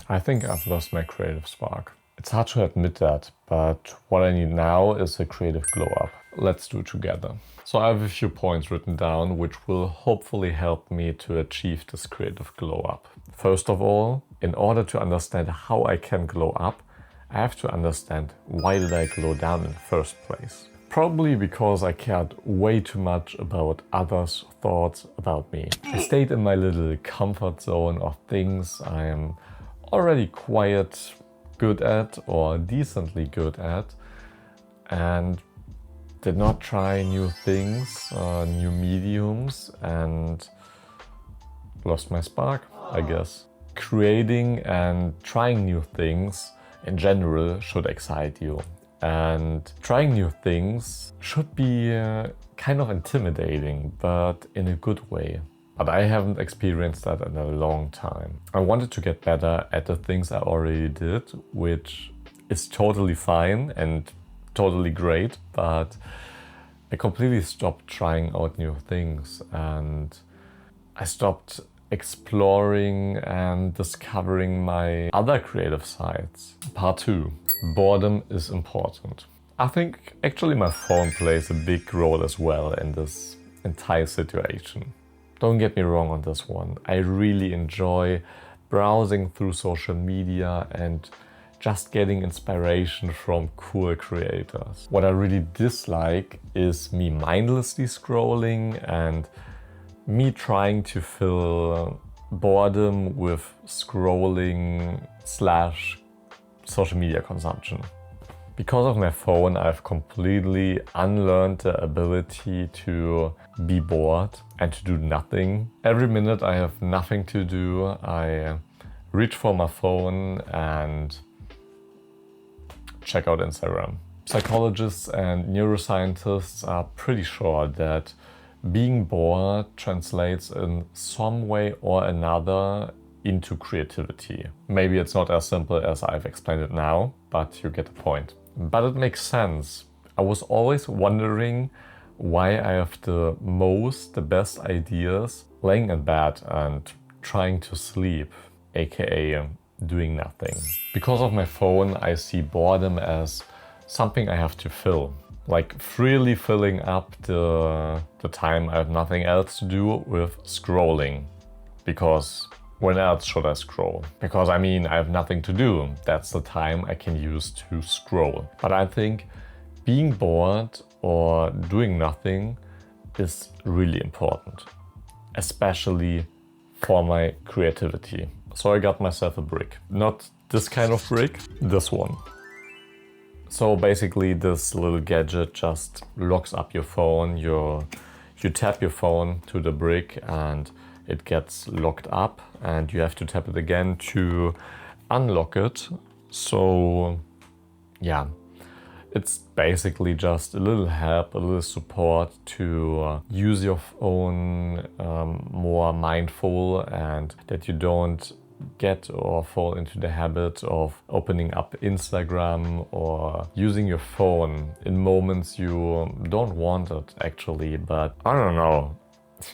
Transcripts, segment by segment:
I think I've lost my creative spark. It's hard to admit that, but what I need now is a creative glow up. Let's do it together. So I have a few points written down which will hopefully help me to achieve this creative glow up. First of all, in order to understand how I can glow up, I have to understand why did I glow down in the first place. Probably because I cared way too much about others' thoughts about me. I stayed in my little comfort zone of things I am already quite good at or decently good at, and did not try new things, new mediums, and lost my spark, I guess. Creating and trying new things in general should excite you. And trying new things should be kind of intimidating, but in a good way. But I haven't experienced that in a long time. I wanted to get better at the things I already did, which is totally fine and totally great, but I completely stopped trying out new things and I stopped exploring and discovering my other creative sides. Part 2. Boredom is important. I think actually my phone plays a big role as well in this entire situation. Don't get me wrong on this one. I really enjoy browsing through social media and just getting inspiration from cool creators. What I really dislike is me mindlessly scrolling and me trying to fill boredom with scrolling / social media consumption. Because of my phone, I've completely unlearned the ability to be bored and to do nothing. Every minute I have nothing to do, I reach for my phone and check out Instagram. Psychologists and neuroscientists are pretty sure that being bored translates in some way or another into creativity. Maybe it's not as simple as I've explained it now, but you get the point. But it makes sense. I was always wondering why I have the best ideas laying in bed and trying to sleep, aka doing nothing. Because of my phone, I see boredom as something I have to fill. Like freely filling up the time I have nothing else to do with scrolling. Because when else should I scroll? Because I mean, I have nothing to do. That's the time I can use to scroll. But I think being bored or doing nothing is really important. Especially for my creativity. So I got myself a brick. Not this kind of brick, this one. So basically this little gadget just locks up your phone. You tap your phone to the brick and it gets locked up and you have to tap it again to unlock it. So yeah, it's basically just a little help, a little support to use your phone more mindful and that you don't get or fall into the habit of opening up Instagram or using your phone in moments you don't want it actually, but I don't know.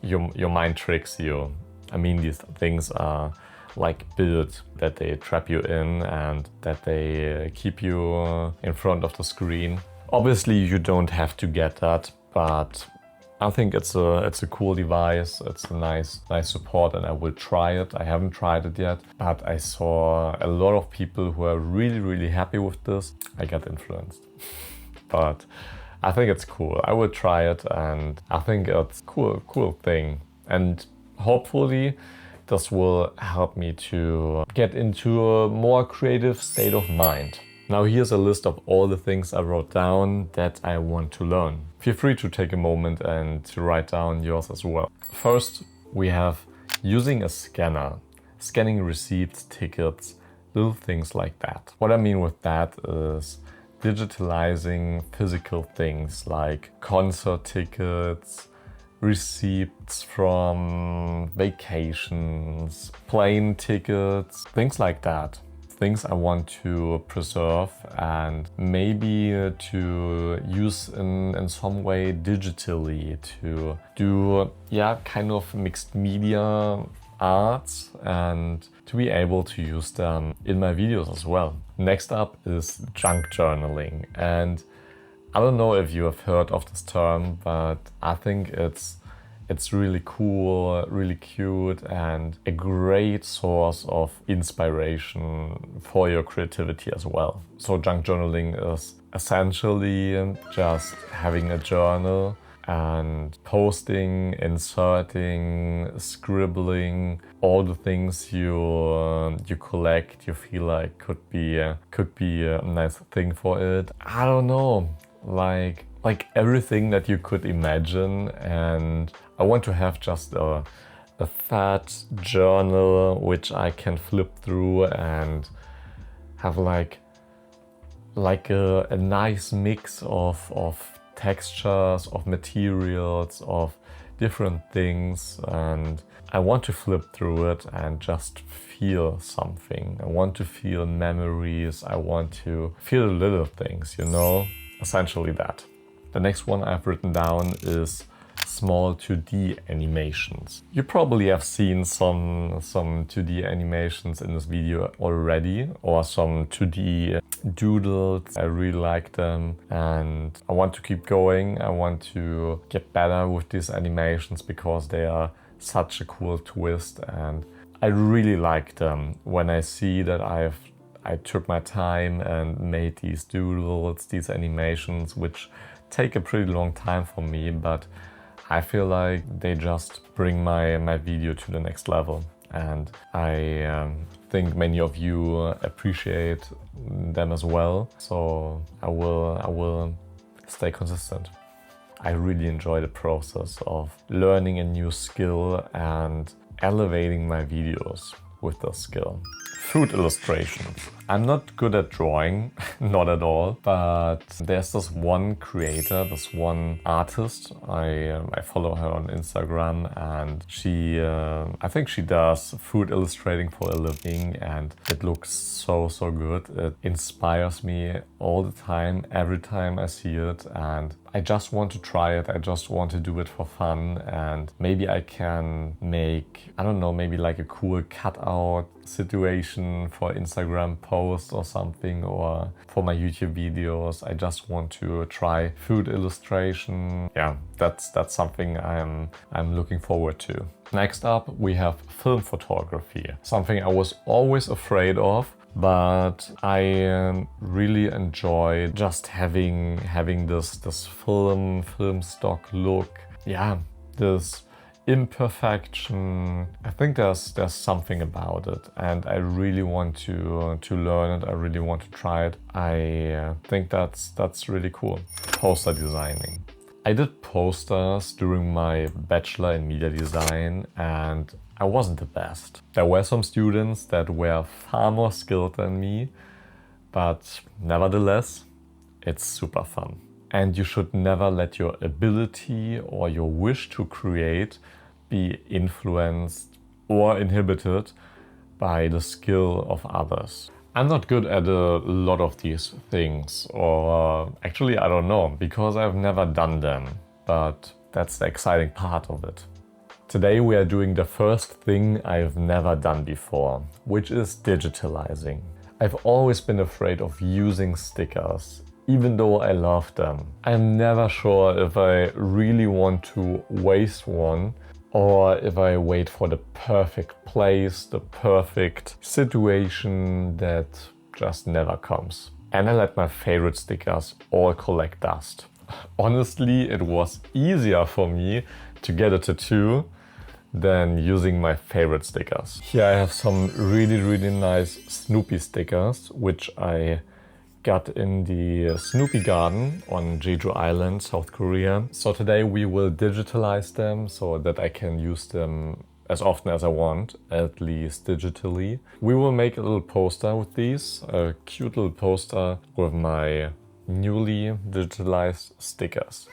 Your mind tricks you. I mean, these things are like built that they trap you in and that they keep you in front of the screen. Obviously, you don't have to get that, but I think it's a cool device. It's a nice support, and I will try it. I haven't tried it yet, but I saw a lot of people who are really happy with this. I got influenced, but I think it's cool. I will try it and I think it's cool thing. And hopefully this will help me to get into a more creative state of mind. Now here's a list of all the things I wrote down that I want to learn. Feel free to take a moment and to write down yours as well. First, we have using a scanner, scanning receipts, tickets, little things like that. What I mean with that is digitalizing physical things like concert tickets, receipts from vacations, plane tickets, things like that. Things I want to preserve and maybe to use in some way digitally to do kind of mixed media arts and to be able to use them in my videos as well. Next up is junk journaling, and I don't know if you have heard of this term, but I think it's really cool, really cute, and a great source of inspiration for your creativity as well. So junk journaling is essentially just having a journal and posting, inserting, scribbling, all the things you collect, you feel like could be a nice thing for it. I don't know, like everything that you could imagine, and I want to have just a fat journal which I can flip through and have like a nice mix of textures, of materials, of different things, and I want to flip through it and just feel something. I want to feel memories, I want to feel little things, you know, essentially that. The next one I've written down is small 2D animations. You probably have seen some 2D animations in this video already, or some 2D doodles. I really like them and I want to keep going. I want to get better with these animations because they are such a cool twist, and I really like them when I see that I took my time and made these doodles, these animations, which take a pretty long time for me, but I feel like they just bring my video to the next level, and I think many of you appreciate them as well. So I will stay consistent. I really enjoy the process of learning a new skill and elevating my videos with the skill. Food illustrations. I'm not good at drawing, not at all, but there's this one creator, this one artist. I follow her on Instagram, and she, I think she does food illustrating for a living, and it looks so good. It inspires me all the time, every time I see it, and I just want to try it. I just want to do it for fun, and maybe I can make, I don't know, maybe like a cool cutout situation for Instagram posts or something, or for my YouTube videos. I just want to try food illustration. Yeah, that's something I'm looking forward to. Next up, we have film photography, something I was always afraid of, but I really enjoy just having this film stock look. Yeah, this imperfection. I think there's something about it, and I really want to learn it. I really want to try it. I think that's really cool. Poster designing. I did posters during my bachelor in media design, and I wasn't the best. There were some students that were far more skilled than me, but nevertheless, it's super fun. And you should never let your ability or your wish to create be influenced or inhibited by the skill of others. I'm not good at a lot of these things, or actually I don't know, because I've never done them, but that's the exciting part of it. Today we are doing the first thing I've never done before, which is digitalizing. I've always been afraid of using stickers, even though I love them. I'm never sure if I really want to waste one, or if I wait for the perfect place, the perfect situation that just never comes. And I let my favorite stickers all collect dust. Honestly, it was easier for me to get a tattoo than using my favorite stickers. Here I have some really nice Snoopy stickers, which I got in the Snoopy Garden on Jeju Island, South Korea. So today we will digitalize them so that I can use them as often as I want, at least digitally. We will make a little poster with these, a cute little poster with my newly digitalized stickers.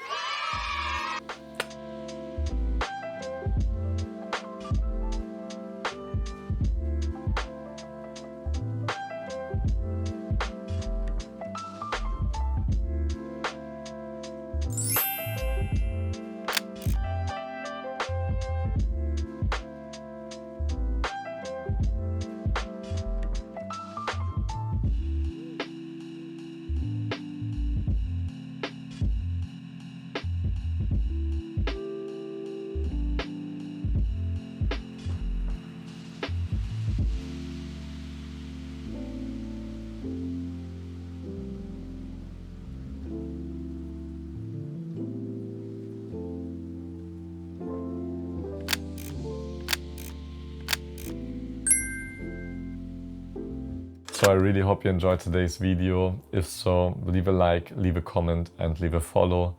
So I really hope you enjoyed today's video. If so, leave a like, leave a comment and leave a follow.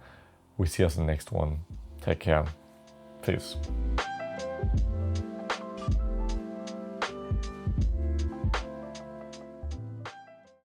We see us in the next one. Take care. Peace.